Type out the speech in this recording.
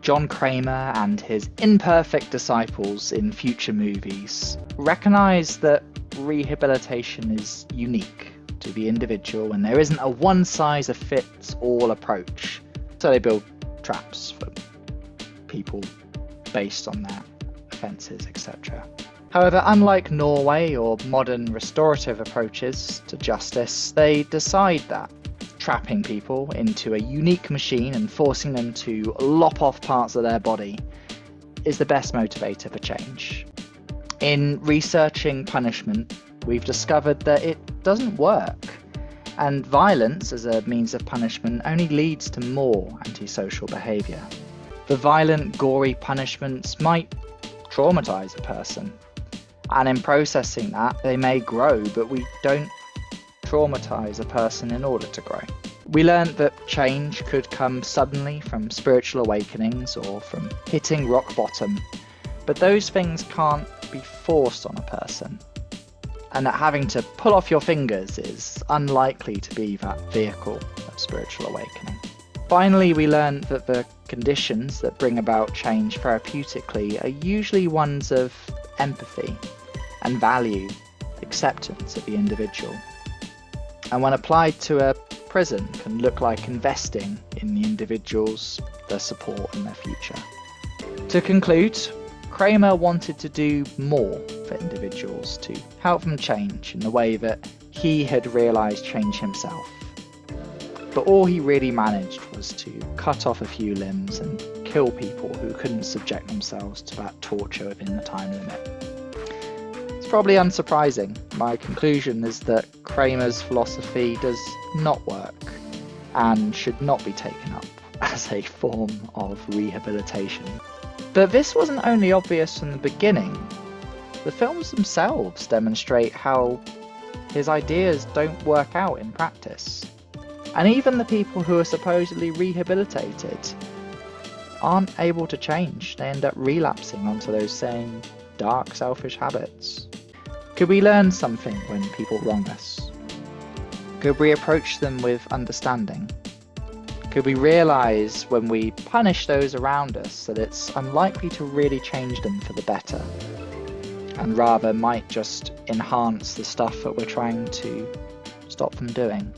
John Kramer and his imperfect disciples in future movies recognise that rehabilitation is unique to the individual and there isn't a one-size-fits-all approach. So they build traps for people based on their offences, etc. However, unlike Norway or modern restorative approaches to justice, they decide that trapping people into a unique machine and forcing them to lop off parts of their body is the best motivator for change. In researching punishment, we've discovered that it doesn't work, and violence as a means of punishment only leads to more antisocial behaviour. The violent, gory punishments might traumatise a person, and in processing that, they may grow, but we don't traumatise a person in order to grow. We learned that change could come suddenly from spiritual awakenings or from hitting rock bottom, but those things can't be forced on a person, and that having to pull off your fingers is unlikely to be that vehicle of spiritual awakening. Finally, we learned that the conditions that bring about change therapeutically are usually ones of empathy and value, acceptance of the individual. And when applied to a prison, can look like investing in the individuals, their support and their future. To conclude, Kramer wanted to do more for individuals to help them change in the way that he had realised change himself. But all he really managed was to cut off a few limbs and kill people who couldn't subject themselves to that torture within the time limit. It's probably unsurprising. My conclusion is that Kramer's philosophy does not work and should not be taken up as a form of rehabilitation. But this wasn't only obvious from the beginning. The films themselves demonstrate how his ideas don't work out in practice. And even the people who are supposedly rehabilitated aren't able to change. They end up relapsing onto those same dark, selfish habits. Could we learn something when people wrong us? Could we approach them with understanding? Could we realise when we punish those around us that it's unlikely to really change them for the better, and rather might just enhance the stuff that we're trying to stop them doing?